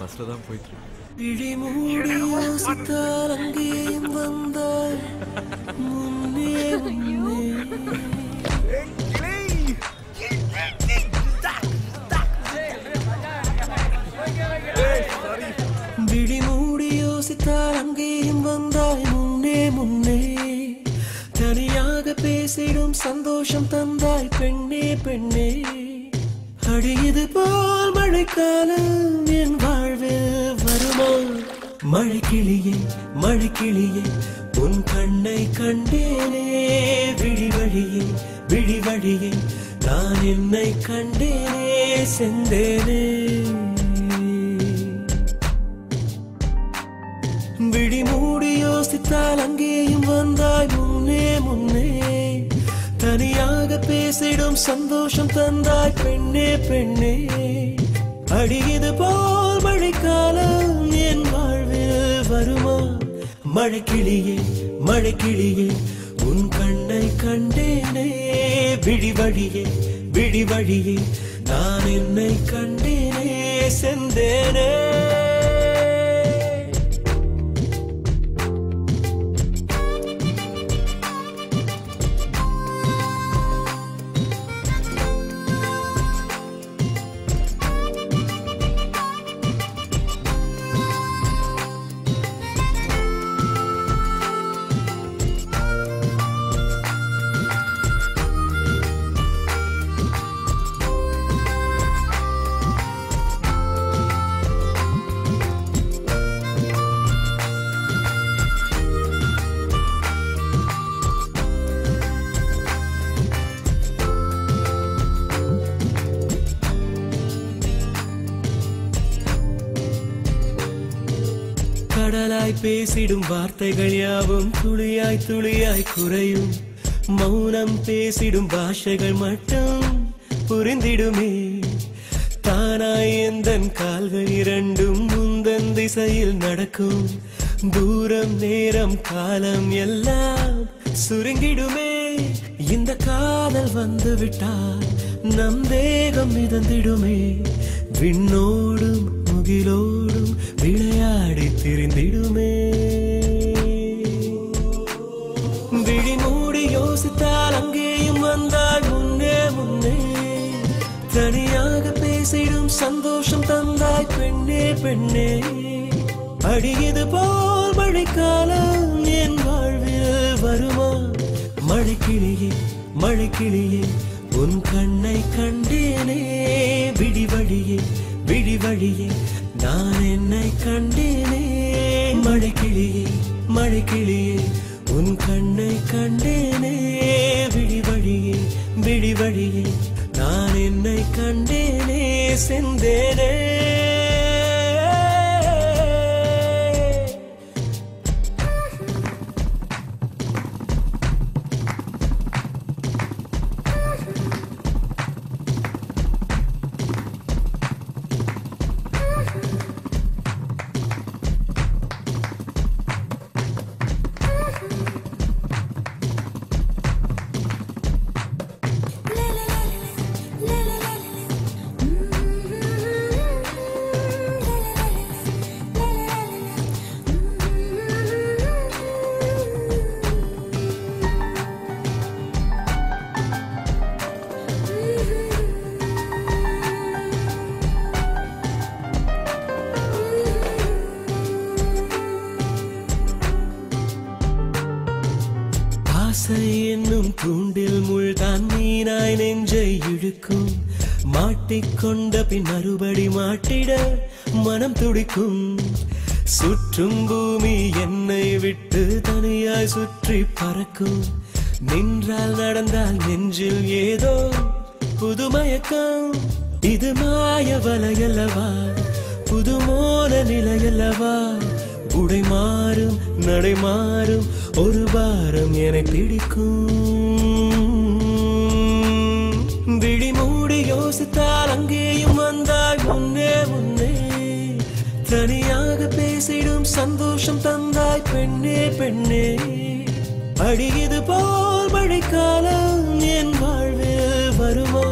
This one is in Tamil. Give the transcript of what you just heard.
பஸ்ல தான் போயிட்டு இருக்கு. விழி மூடி யோசித்தால் அங்கேயும் வந்தாய் முன்னே முன்னே. விழி மூடி யோசித்தால் அங்கேயும் வந்தாய் முன்னே முன்னே. தனியாக பேசிடும் சந்தோஷம் தந்தாய் பெண்ணே பெண்ணே. அடியது போல் மழைக்காலம் என் வாழ்வில் வருமா? மழைக்கிளியே மழைக்கிளியே உன் கண்ணை கண்டேனே. விழி வழியே விழி வழியே நான் என்னை கண்டேனே செந்தேனே. விழி மூடி யோசித்தால் அங்கேயும் வந்தாய் முன்னே முன்னே. தனியாக பேசிடும் சந்தோஷம் தந்தாய் பெண்ணே பெண்ணே. அடியது போல் மழைக்காலம் என் வாழ்வில் வருமா? மழைக்கிளியே மழைக்கிளியே உன் கண்ணை கண்டேனே. விழி வழியே விழி வழியே நான் என்னை கண்டேனே செந்தேனே. கடலாய் பேசிடும் வார்த்தைகள் யாவும் துளியாய் துளியாய் குறையும். மௌனம் பேசிடும் பாஷைகள் மட்டும் புரிந்திடுமே. தானாய் எந்தன் கால்கள் இரண்டும் முந்தன் திசையில் நடக்கும். தூரம் நேரம் காலம் எல்லாம் சுருங்கிடுமே. இந்த காதல் வந்து விட்டால் நம் தேகம் மிதந்திடுமே. விண்ணோடும் முகிலோடும் விளையாடி திரிந்திடுமே. விழி மூடி யோசித்தால் அங்கேயும் வந்தாய் முன்னே முன்னே. தனியாக பேசிடும் சந்தோஷம் தந்தாய் பெண்ணே பெண்ணே. அடியது போல் மழைக்காலம் என் வாழ்வில் வருமா? மழைக்கிளியே மழைக்கிளியே உன் கண்ணை கண்டேனே. விழி வழியே விழி வழியே நான் என்னை கண்டேனே. மழைக்கிளியே மழைக்கிளியே உன் கண்ணை கண்டேனே. விழி வழியே விழி வழியே நான் என்னை கண்டேனே செந்தேனே. ஆசை என்னும் தூண்டில் முள்தான் மீனாய் நெஞ்சை இழுக்கும். மாட்டிக்கொண்ட பின் மறுபடி மாட்டிட மனம் துடிக்கும். சுற்றும் பூமி என்னை விட்டு தனியாய் சுற்றி பறக்கும். நின்றால் நடந்தால் நெஞ்சில் ஏதோ புதுமயக்கம். இது மாய வலையல்லவா? புதுமோன நிலையல்லவா? உடை மாறும் நடை மாறும் ஒரு பாரம் என பிடிக்கும். விழி மூடி யோசித்தால் அங்கேயும் வந்தாய் முன்னே முன்னே. தனியாக பேசிடும் சந்தோஷம் தந்தாய் பெண்ணே பெண்ணே. அடியது போல் மழைக்காலம் என் வாழ்வில் வருமா?